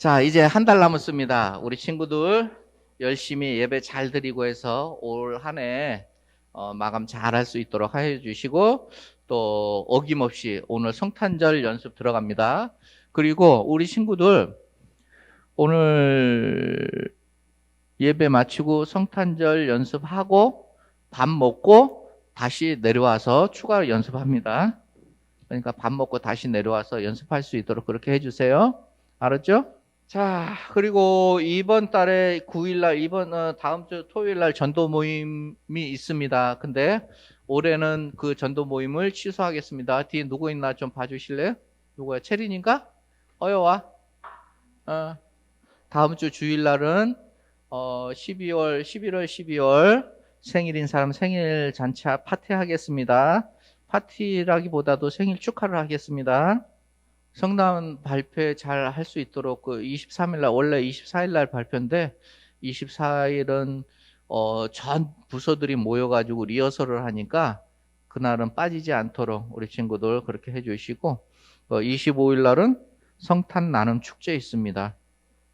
자, 이제 한 달 남았습니다. 우리 친구들 열심히 예배 잘 드리고 해서 올 한 해 마감 잘 할 수 있도록 해 주시고, 또 어김없이 오늘 성탄절 연습 들어갑니다. 그리고 우리 친구들 오늘 예배 마치고 성탄절 연습하고 밥 먹고 다시 내려와서 추가 연습합니다. 그러니까 밥 먹고 다시 내려와서 연습할 수 있도록 그렇게 해주세요. 알았죠? 자, 그리고 이번 달에 9일날, 다음 주 토요일날 전도 모임이 있습니다. 근데 올해는 그 전도 모임을 취소하겠습니다. 뒤에 누구 있나 좀 봐주실래요? 누구야? 체린인가? 어여와. 다음 주 주일날은 11월 12월 생일인 사람 생일 잔치 파티 하겠습니다. 파티라기보다도 생일 축하를 하겠습니다. 성남 발표 잘 할 수 있도록 그 23일 날, 원래 24일 날 발표인데 24일은 전 부서들이 모여가지고 리허설을 하니까 그날은 빠지지 않도록 우리 친구들 그렇게 해주시고, 25일 날은 성탄 나눔 축제 있습니다.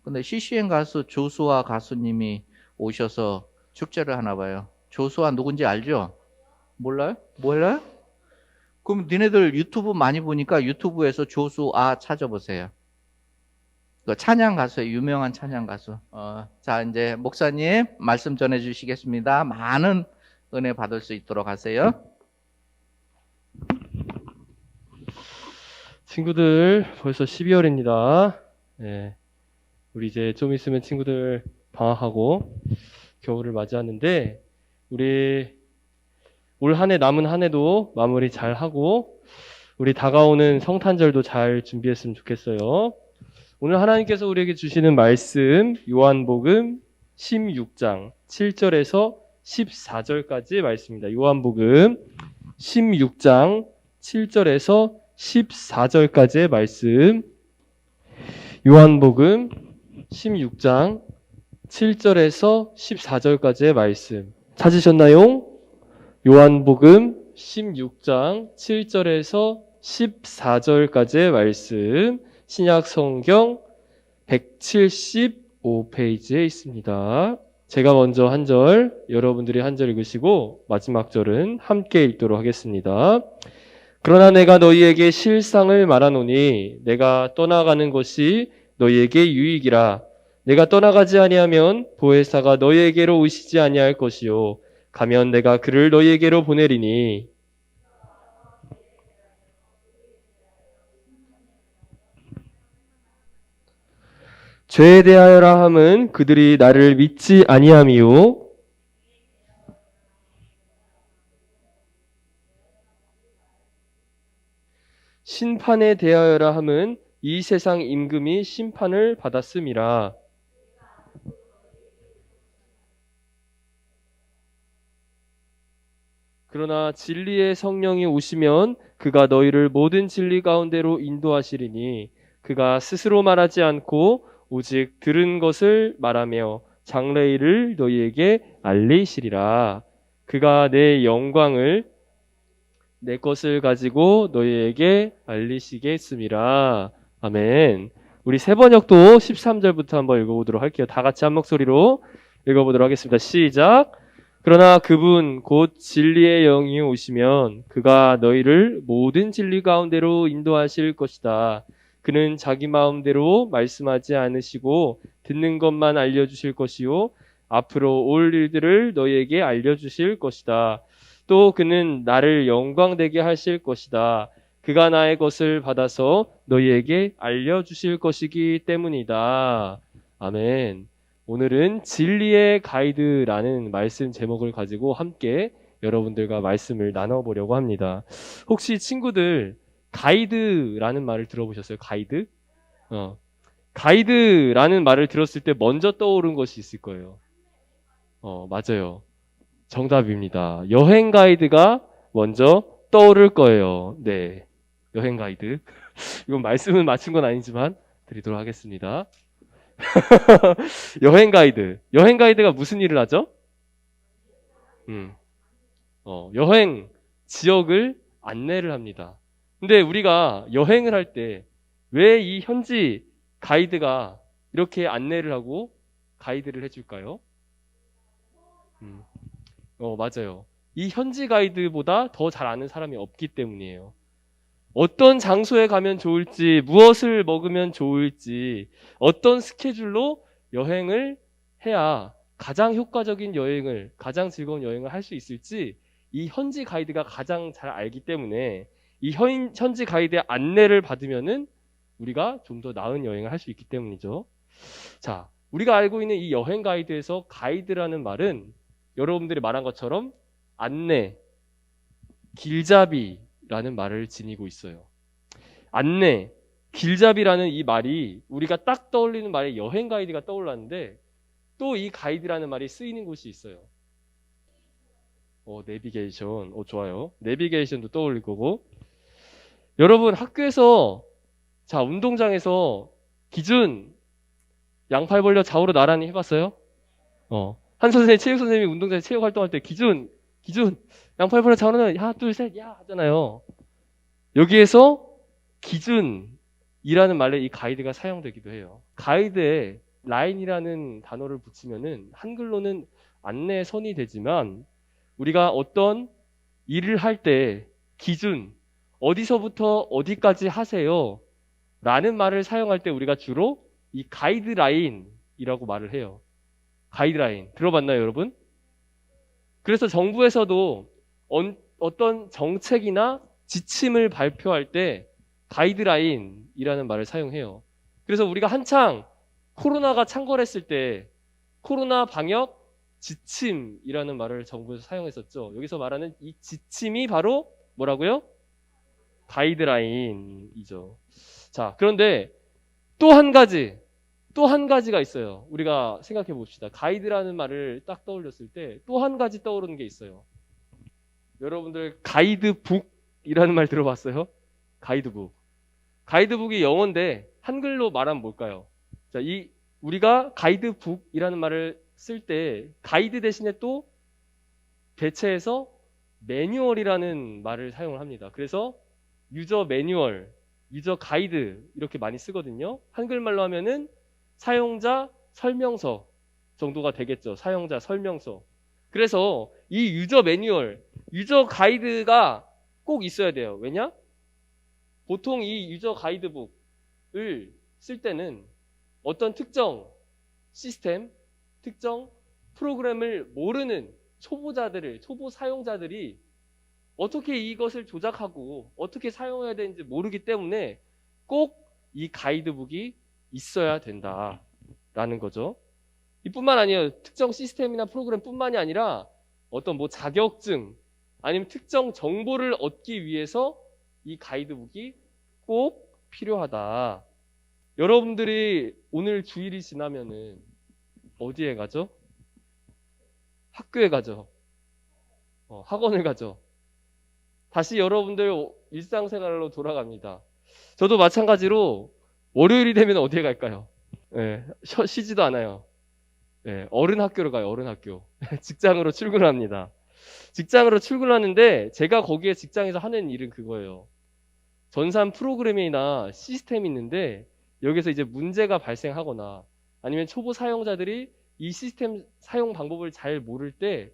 근데 CCN 가수 조수아 가수님이 오셔서 축제를 하나 봐요. 조수아 누군지 알죠? 몰라요? 몰라요? 그럼 니네들 유튜브 많이 보니까 유튜브에서 조수아 찾아보세요. 그 찬양 가수예요. 유명한 찬양 가수. 자, 이제 목사님 말씀 전해 주시겠습니다. 많은 은혜 받을 수 있도록 하세요. 친구들, 벌써 12월입니다. 네, 우리 이제 좀 있으면 친구들 방학하고 겨울을 맞이하는데, 우리 올 한 해 남은 한 해도 마무리 잘 하고 우리 다가오는 성탄절도 잘 준비했으면 좋겠어요. 오늘 하나님께서 우리에게 주시는 말씀 요한복음 16장 7절에서 14절까지 말씀입니다. 요한복음 16장 7절에서 14절까지의 말씀. 요한복음 16장 7절에서 14절까지의 말씀. 찾으셨나요? 요한복음 16장 7절에서 14절까지의 말씀. 신약 성경 175페이지에 있습니다. 제가 먼저 한 절, 여러분들이 한 절 읽으시고 마지막 절은 함께 읽도록 하겠습니다. 그러나 내가 너희에게 실상을 말하노니 내가 떠나가는 것이 너희에게 유익이라. 내가 떠나가지 아니하면 보혜사가 너희에게로 오시지 아니할 것이요 가면 내가 그를 너희에게로 보내리니. 죄에 대하여라 함은 그들이 나를 믿지 아니함이요 심판에 대하여라 함은 이 세상 임금이 심판을 받았음이라. 그러나 진리의 성령이 오시면 그가 너희를 모든 진리 가운데로 인도하시리니 그가 스스로 말하지 않고 오직 들은 것을 말하며 장래일을 너희에게 알리시리라. 그가 내 영광을 내 것을 가지고 너희에게 알리시겠습니다. 아멘. 우리 세 번역도 13절부터 한번 읽어보도록 할게요. 다 같이 한 목소리로 읽어보도록 하겠습니다. 시작. 그러나 그분 곧 진리의 영이 오시면 그가 너희를 모든 진리 가운데로 인도하실 것이다. 그는 자기 마음대로 말씀하지 않으시고 듣는 것만 알려주실 것이요 앞으로 올 일들을 너희에게 알려주실 것이다. 또 그는 나를 영광되게 하실 것이다. 그가 나의 것을 받아서 너희에게 알려주실 것이기 때문이다. 아멘. 오늘은 진리의 가이드라는 말씀 제목을 가지고 함께 여러분들과 말씀을 나눠보려고 합니다. 혹시 친구들 가이드라는 말을 들어보셨어요? 가이드? 가이드라는 말을 들었을 때 먼저 떠오른 것이 있을 거예요. 맞아요. 정답입니다. 여행 가이드가 먼저 떠오를 거예요. 네. 여행 가이드. 이건 말씀은 마친 건 아니지만 드리도록 하겠습니다. 여행 가이드. 여행 가이드가 무슨 일을 하죠? 여행 지역을 안내를 합니다. 근데 우리가 여행을 할 때 왜 이 현지 가이드가 이렇게 안내를 하고 가이드를 해줄까요? 맞아요. 이 현지 가이드보다 더 잘 아는 사람이 없기 때문이에요. 어떤 장소에 가면 좋을지, 무엇을 먹으면 좋을지, 어떤 스케줄로 여행을 해야 가장 효과적인 여행을, 가장 즐거운 여행을 할 수 있을지 이 현지 가이드가 가장 잘 알기 때문에 이 현지 가이드의 안내를 받으면은 우리가 좀 더 나은 여행을 할 수 있기 때문이죠. 자, 우리가 알고 있는 이 여행 가이드에서 가이드라는 말은 여러분들이 말한 것처럼 안내, 길잡이라는 말을 지니고 있어요. 안내, 길잡이라는 이 말이 우리가 딱 떠올리는 말이 여행 가이드가 떠올랐는데 또 이 가이드라는 말이 쓰이는 곳이 있어요. 내비게이션. 좋아요. 내비게이션도 떠올릴 거고. 여러분 학교에서 자, 운동장에서 기준 양팔 벌려 좌우로 나란히 해봤어요? 한 선생님, 체육 선생님이 운동장에 체육 활동할 때 기준 양팔 벌려 좌우로는 하나 둘 셋 야 하잖아요. 여기에서 기준이라는 말에 이 가이드가 사용되기도 해요. 가이드에 라인이라는 단어를 붙이면은 한글로는 안내선이 되지만 우리가 어떤 일을 할 때 기준, 어디서부터 어디까지 하세요 라는 말을 사용할 때 우리가 주로 이 가이드라인이라고 말을 해요. 가이드라인 들어봤나요 여러분? 그래서 정부에서도 어떤 정책이나 지침을 발표할 때 가이드라인이라는 말을 사용해요. 그래서 우리가 한창 코로나가 창궐했을 때 코로나 방역 지침이라는 말을 정부에서 사용했었죠. 여기서 말하는 이 지침이 바로 뭐라고요? 가이드라인이죠. 자, 그런데 또 한 가지가 있어요. 우리가 생각해 봅시다. 가이드라는 말을 딱 떠올렸을 때 또 한 가지 떠오르는 게 있어요. 여러분들 가이드북이라는 말 들어봤어요? 가이드북. 가이드북이 영어인데 한글로 말하면 뭘까요? 자, 우리가 가이드북이라는 말을 쓸 때 가이드 대신에 또 대체해서 매뉴얼이라는 말을 사용을 합니다. 그래서 유저 매뉴얼, 유저 가이드 이렇게 많이 쓰거든요. 한글말로 하면은 사용자 설명서 정도가 되겠죠. 사용자 설명서. 그래서 이 유저 매뉴얼, 유저 가이드가 꼭 있어야 돼요. 왜냐? 보통 이 유저 가이드북을 쓸 때는 어떤 특정 시스템, 특정 프로그램을 모르는 초보 사용자들이 어떻게 이것을 조작하고 어떻게 사용해야 되는지 모르기 때문에 꼭 이 가이드북이 있어야 된다라는 거죠. 이뿐만 아니에요. 특정 시스템이나 프로그램뿐만이 아니라 어떤 자격증 아니면 특정 정보를 얻기 위해서 이 가이드북이 꼭 필요하다. 여러분들이 오늘 주일이 지나면은 어디에 가죠? 학교에 가죠. 학원을 가죠. 다시 여러분들 일상생활로 돌아갑니다. 저도 마찬가지로 월요일이 되면 어디에 갈까요? 쉬지도 않아요. 어른 학교로 가요. 어른 학교. 직장으로 출근합니다. 직장으로 출근하는데 제가 거기에 직장에서 하는 일은 그거예요. 전산 프로그램이나 시스템이 있는데 여기서 이제 문제가 발생하거나 아니면 초보 사용자들이 이 시스템 사용 방법을 잘 모를 때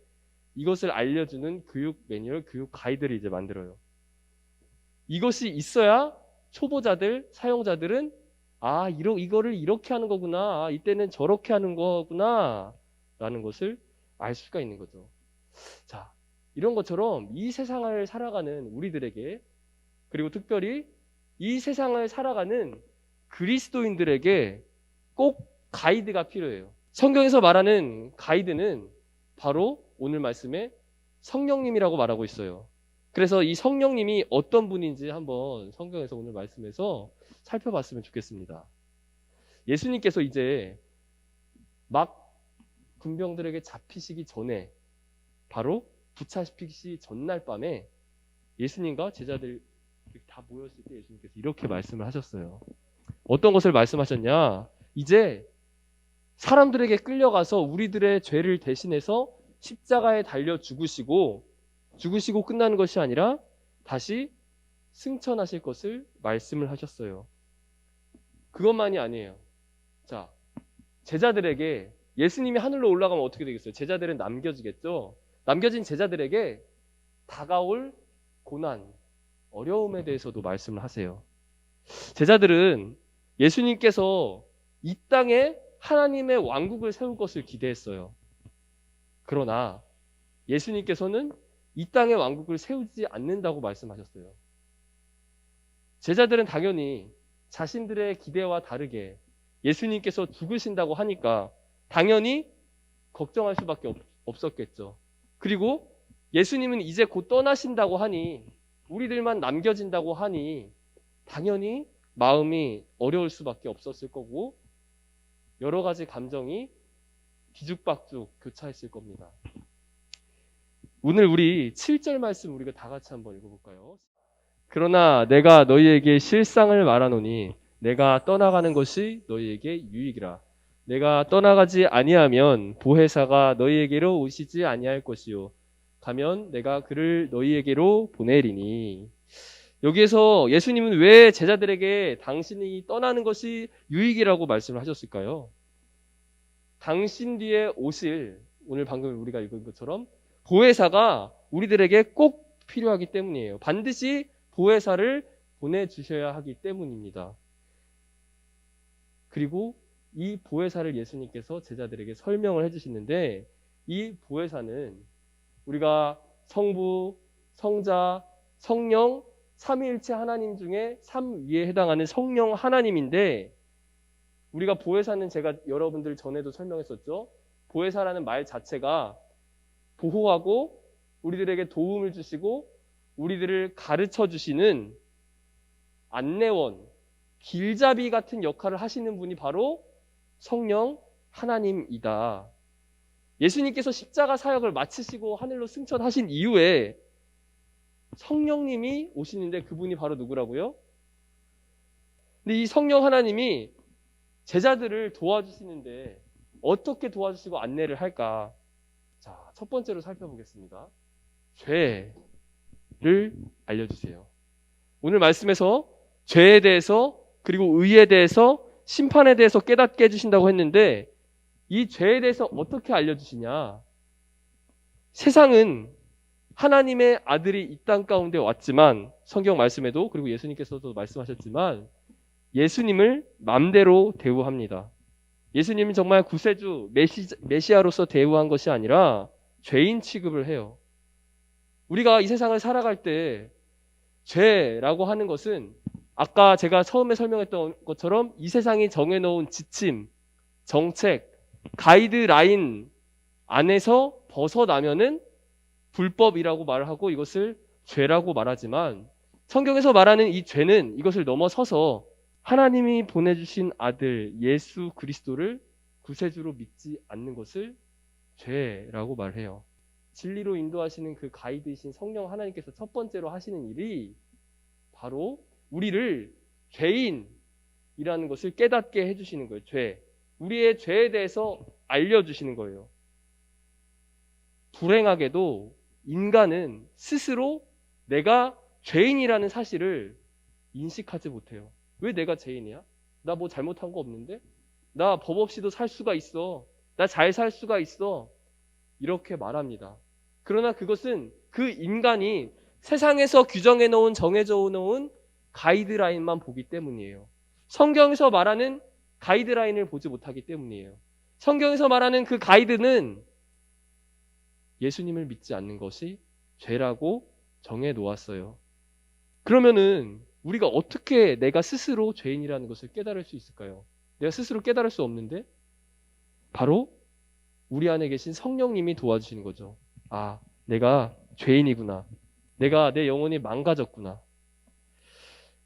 이것을 알려주는 교육 매뉴얼, 교육 가이드를 이제 만들어요. 이것이 있어야 초보자들, 사용자들은 이거를 이렇게 하는 거구나. 이때는 저렇게 하는 거구나. 라는 것을 알 수가 있는 거죠. 자, 이런 것처럼 이 세상을 살아가는 우리들에게 그리고 특별히 이 세상을 살아가는 그리스도인들에게 꼭 가이드가 필요해요. 성경에서 말하는 가이드는 바로 오늘 말씀에 성령님이라고 말하고 있어요. 그래서 이 성령님이 어떤 분인지 한번 성경에서 오늘 말씀에서 살펴봤으면 좋겠습니다. 예수님께서 이제 막 군병들에게 잡히시기 전에 바로 붙잡히시 전날 밤에 예수님과 제자들 다 모였을 때 예수님께서 이렇게 말씀을 하셨어요. 어떤 것을 말씀하셨냐? 이제 사람들에게 끌려가서 우리들의 죄를 대신해서 십자가에 달려 죽으시고 끝나는 것이 아니라 다시 승천하실 것을 말씀을 하셨어요. 그것만이 아니에요. 자, 제자들에게 예수님이 하늘로 올라가면 어떻게 되겠어요? 제자들은 남겨지겠죠? 남겨진 제자들에게 다가올 고난, 어려움에 대해서도 말씀을 하세요. 제자들은 예수님께서 이 땅에 하나님의 왕국을 세울 것을 기대했어요. 그러나 예수님께서는 이 땅의 왕국을 세우지 않는다고 말씀하셨어요. 제자들은 당연히 자신들의 기대와 다르게 예수님께서 죽으신다고 하니까 당연히 걱정할 수밖에 없었겠죠. 그리고 예수님은 이제 곧 떠나신다고 하니, 우리들만 남겨진다고 하니 당연히 마음이 어려울 수밖에 없었을 거고, 여러 가지 감정이 뒤죽박죽 교차했을 겁니다. 오늘 우리 7절 말씀 우리가 다 같이 한번 읽어볼까요? 그러나 내가 너희에게 실상을 말하노니 내가 떠나가는 것이 너희에게 유익이라. 내가 떠나가지 아니하면 보혜사가 너희에게로 오시지 아니할 것이요 가면 내가 그를 너희에게로 보내리니. 여기에서 예수님은 왜 제자들에게 당신이 떠나는 것이 유익이라고 말씀을 하셨을까요? 당신 뒤에 오실, 오늘 방금 우리가 읽은 것처럼 보혜사가 우리들에게 꼭 필요하기 때문이에요. 반드시 보혜사를 보내주셔야 하기 때문입니다. 그리고 이 보혜사를 예수님께서 제자들에게 설명을 해주시는데, 이 보혜사는 우리가 성부, 성자, 성령, 삼위일체 하나님 중에 3위에 해당하는 성령 하나님인데, 우리가 보혜사는 제가 여러분들 전에도 설명했었죠. 보혜사라는 말 자체가 보호하고 우리들에게 도움을 주시고 우리들을 가르쳐 주시는 안내원, 길잡이 같은 역할을 하시는 분이 바로 성령 하나님이다. 예수님께서 십자가 사역을 마치시고 하늘로 승천하신 이후에 성령님이 오시는데, 그분이 바로 누구라고요? 근데 이 성령 하나님이 제자들을 도와주시는데 어떻게 도와주시고 안내를 할까? 자, 첫 번째로 살펴보겠습니다. 죄를 알려주세요. 오늘 말씀에서 죄에 대해서, 그리고 의에 대해서, 심판에 대해서 깨닫게 해주신다고 했는데, 이 죄에 대해서 어떻게 알려주시냐? 세상은 하나님의 아들이 이 땅 가운데 왔지만, 성경 말씀에도, 그리고 예수님께서도 말씀하셨지만, 예수님을 맘대로 대우합니다. 예수님은 정말 구세주, 메시아로서 대우한 것이 아니라 죄인 취급을 해요. 우리가 이 세상을 살아갈 때 죄라고 하는 것은 아까 제가 처음에 설명했던 것처럼 이 세상이 정해놓은 지침, 정책, 가이드라인 안에서 벗어나면은 불법이라고 말을 하고 이것을 죄라고 말하지만, 성경에서 말하는 이 죄는 이것을 넘어서서 하나님이 보내주신 아들 예수 그리스도를 구세주로 믿지 않는 것을 죄라고 말해요. 진리로 인도하시는 그 가이드이신 성령 하나님께서 첫 번째로 하시는 일이 바로 우리를 죄인이라는 것을 깨닫게 해주시는 거예요. 죄. 우리의 죄에 대해서 알려주시는 거예요. 불행하게도 인간은 스스로 내가 죄인이라는 사실을 인식하지 못해요. 왜 내가 죄인이야? 나 뭐 잘못한 거 없는데? 나 법 없이도 살 수가 있어. 나 잘 살 수가 있어. 이렇게 말합니다. 그러나 그것은 그 인간이 세상에서 규정해 놓은, 정해져 놓은 가이드라인만 보기 때문이에요. 성경에서 말하는 가이드라인을 보지 못하기 때문이에요. 성경에서 말하는 그 가이드는 예수님을 믿지 않는 것이 죄라고 정해 놓았어요. 그러면은 우리가 어떻게 내가 스스로 죄인이라는 것을 깨달을 수 있을까요? 내가 스스로 깨달을 수 없는데 바로 우리 안에 계신 성령님이 도와주시는 거죠. 아, 내가 죄인이구나. 내가 내 영혼이 망가졌구나.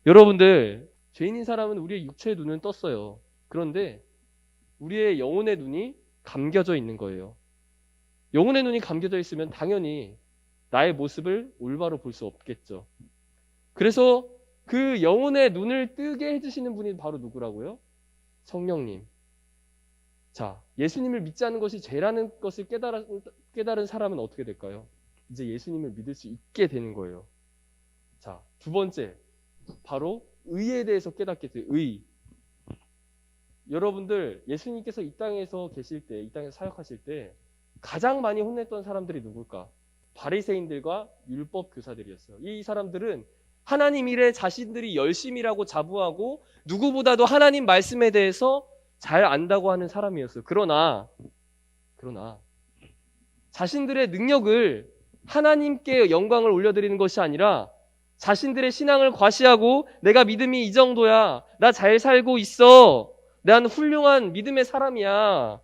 여러분들, 죄인인 사람은 우리의 육체의 눈은 떴어요. 그런데 우리의 영혼의 눈이 감겨져 있는 거예요. 영혼의 눈이 감겨져 있으면 당연히 나의 모습을 올바로 볼 수 없겠죠. 그래서 그 영혼의 눈을 뜨게 해주시는 분이 바로 누구라고요? 성령님. 자, 예수님을 믿지 않는 것이 죄라는 것을 깨달은 사람은 어떻게 될까요? 이제 예수님을 믿을 수 있게 되는 거예요. 자, 두 번째, 바로 의에 대해서 깨닫게 돼요. 의. 여러분들 예수님께서 이 땅에서 계실 때, 이 땅에서 사역하실 때 가장 많이 혼냈던 사람들이 누굴까? 바리새인들과 율법 교사들이었어요. 이 사람들은 하나님 일에 자신들이 열심이라고 자부하고 누구보다도 하나님 말씀에 대해서 잘 안다고 하는 사람이었어요. 그러나 자신들의 능력을 하나님께 영광을 올려드리는 것이 아니라 자신들의 신앙을 과시하고 내가 믿음이 이 정도야. 나 잘 살고 있어. 난 훌륭한 믿음의 사람이야.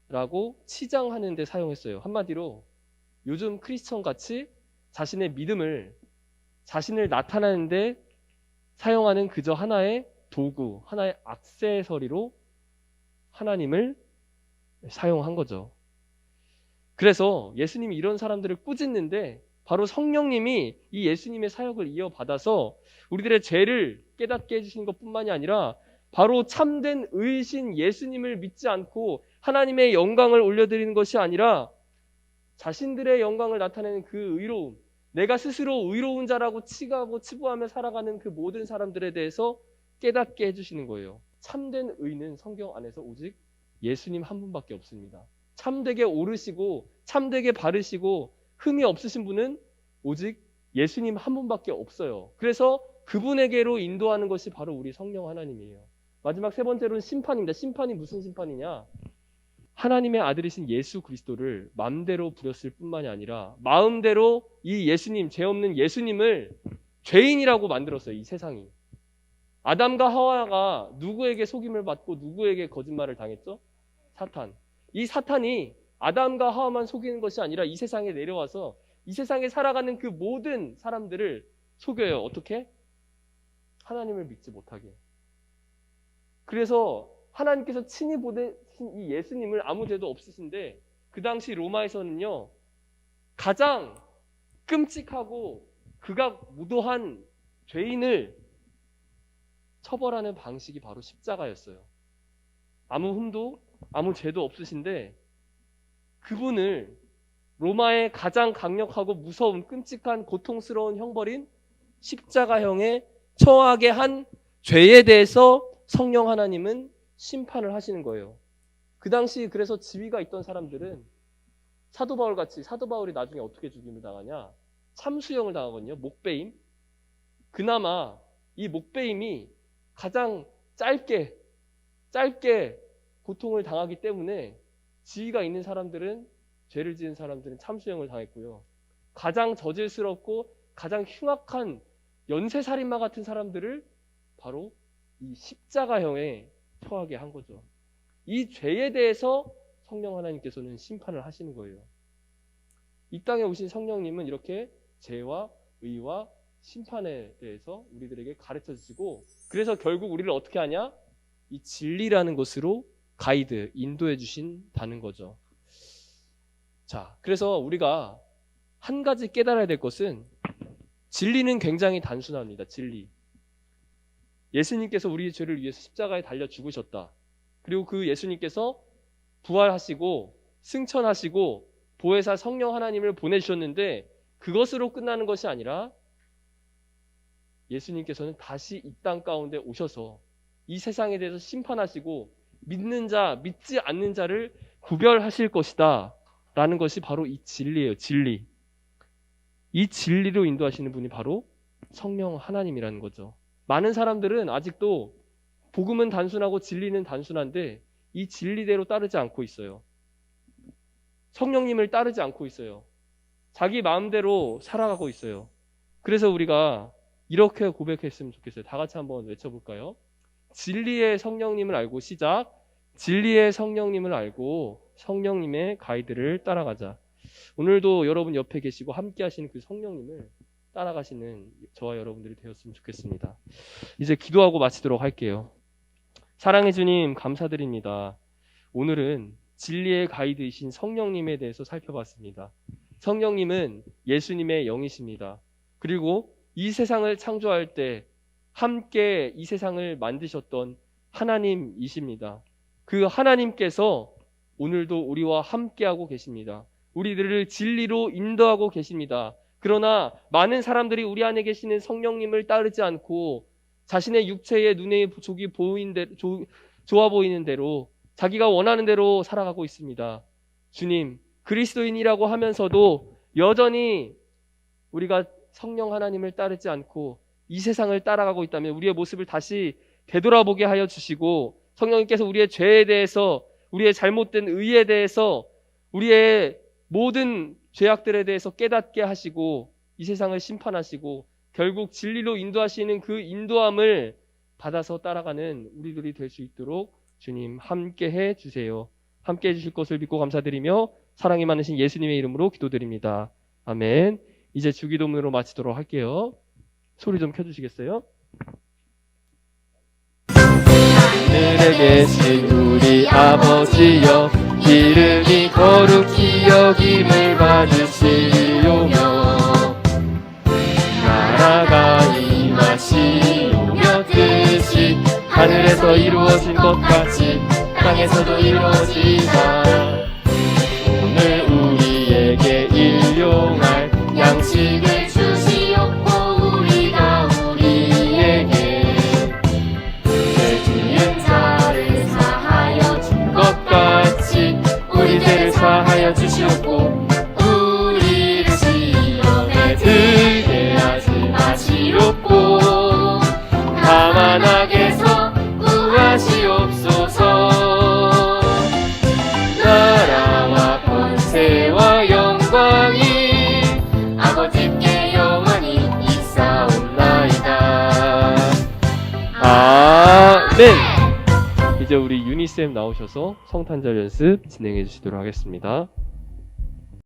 라고 치장하는 데 사용했어요. 한마디로 요즘 크리스천 같이 자신의 믿음을 자신을 나타내는데 사용하는 그저 하나의 도구, 하나의 액세서리로 하나님을 사용한 거죠. 그래서 예수님이 이런 사람들을 꾸짖는데 바로 성령님이 이 예수님의 사역을 이어받아서 우리들의 죄를 깨닫게 해주시는 것뿐만이 아니라 바로 참된 의신 예수님을 믿지 않고 하나님의 영광을 올려드리는 것이 아니라 자신들의 영광을 나타내는 그 의로움, 내가 스스로 의로운 자라고 치가고 치부하며 살아가는 그 모든 사람들에 대해서 깨닫게 해주시는 거예요. 참된 의는 성경 안에서 오직 예수님 한 분밖에 없습니다. 참되게 옳으시고 참되게 바르시고 흠이 없으신 분은 오직 예수님 한 분밖에 없어요. 그래서 그분에게로 인도하는 것이 바로 우리 성령 하나님이에요. 마지막 세 번째로는 심판입니다. 심판이 무슨 심판이냐? 하나님의 아들이신 예수 그리스도를 마음대로 부렸을 뿐만이 아니라 마음대로 이 예수님, 죄 없는 예수님을 죄인이라고 만들었어요. 이 세상이. 아담과 하와가 누구에게 속임을 받고 누구에게 거짓말을 당했죠? 사탄. 이 사탄이 아담과 하와만 속이는 것이 아니라 이 세상에 내려와서 이 세상에 살아가는 그 모든 사람들을 속여요. 어떻게? 하나님을 믿지 못하게. 그래서 하나님께서 친히 보내신 이 예수님을 아무 죄도 없으신데 그 당시 로마에서는요, 가장 끔찍하고 극악무도한 죄인을 처벌하는 방식이 바로 십자가였어요. 아무 흠도 아무 죄도 없으신데 그분을 로마의 가장 강력하고 무서운 끔찍한 고통스러운 형벌인 십자가형에 처하게 한 죄에 대해서 성령 하나님은 심판을 하시는 거예요. 그 당시 그래서 지위가 있던 사람들은 사도 바울 같이, 사도 바울이 나중에 어떻게 죽임을 당하냐? 참수형을 당하거든요. 목베임. 그나마 이 목베임이 가장 짧게 고통을 당하기 때문에 지위가 있는 사람들은, 죄를 지은 사람들은 참수형을 당했고요. 가장 저질스럽고 가장 흉악한 연쇄살인마 같은 사람들을 바로 이 십자가형에 처하게 한 거죠. 이 죄에 대해서 성령 하나님께서는 심판을 하시는 거예요. 이 땅에 오신 성령님은 이렇게 죄와 의와 심판에 대해서 우리들에게 가르쳐 주시고, 그래서 결국 우리를 어떻게 하냐? 이 진리라는 것으로 가이드, 인도해 주신다는 거죠. 자, 그래서 우리가 한 가지 깨달아야 될 것은 진리는 굉장히 단순합니다. 진리. 예수님께서 우리의 죄를 위해서 십자가에 달려 죽으셨다. 그리고 그 예수님께서 부활하시고 승천하시고 보혜사 성령 하나님을 보내주셨는데 그것으로 끝나는 것이 아니라 예수님께서는 다시 이 땅 가운데 오셔서 이 세상에 대해서 심판하시고 믿는 자, 믿지 않는 자를 구별하실 것이다 라는 것이 바로 이 진리예요. 진리. 이 진리로 인도하시는 분이 바로 성령 하나님이라는 거죠. 많은 사람들은 아직도 복음은 단순하고 진리는 단순한데 이 진리대로 따르지 않고 있어요. 성령님을 따르지 않고 있어요. 자기 마음대로 살아가고 있어요. 그래서 우리가 이렇게 고백했으면 좋겠어요. 다 같이 한번 외쳐볼까요? 진리의 성령님을 알고 시작. 진리의 성령님을 알고 성령님의 가이드를 따라가자. 오늘도 여러분 옆에 계시고 함께 하시는 그 성령님을 따라가시는 저와 여러분들이 되었으면 좋겠습니다. 이제 기도하고 마치도록 할게요. 사랑해 주님 감사드립니다. 오늘은 진리의 가이드이신 성령님에 대해서 살펴봤습니다. 성령님은 예수님의 영이십니다. 그리고 이 세상을 창조할 때 함께 이 세상을 만드셨던 하나님이십니다. 그 하나님께서 오늘도 우리와 함께하고 계십니다. 우리들을 진리로 인도하고 계십니다. 그러나 많은 사람들이 우리 안에 계시는 성령님을 따르지 않고 자신의 육체의 눈에 좋게 좋아 보이는 대로 자기가 원하는 대로 살아가고 있습니다. 주님, 그리스도인이라고 하면서도 여전히 우리가 성령 하나님을 따르지 않고 이 세상을 따라가고 있다면 우리의 모습을 다시 되돌아보게 하여 주시고, 성령님께서 우리의 죄에 대해서, 우리의 잘못된 의에 대해서, 우리의 모든 죄악들에 대해서 깨닫게 하시고 이 세상을 심판하시고 결국 진리로 인도하시는 그 인도함을 받아서 따라가는 우리들이 될 수 있도록 주님 함께 해 주세요. 함께 해 주실 것을 믿고 감사드리며 사랑이 많으신 예수님의 이름으로 기도드립니다. 아멘. 이제 주기도문으로 마치도록 할게요. 소리 좀 켜주시겠어요? 하늘에 계신 우리 아버지여, 이름이 거룩히 여김을 받으시오며, 나라가 임하시오며, 뜻이 하늘에서 이루어진 것 같이 땅에서도 이루어지다. 오늘 우리에게 일용할 양식을 주시옵고, 우리가 우리에게 죄 지은 자를 사하여 준 것 같이 우리 죄를 사하여 주시옵고, 우리를 시험에 들게 하지 마시옵고, 다만 악에서 구하시옵소서. 나라와 권세와 영광이 아버지께 영원히 있사옵나이다. 아멘. 이제 우리 유니쌤 나오셔서 성탄절 연습 진행해 주시도록 하겠습니다.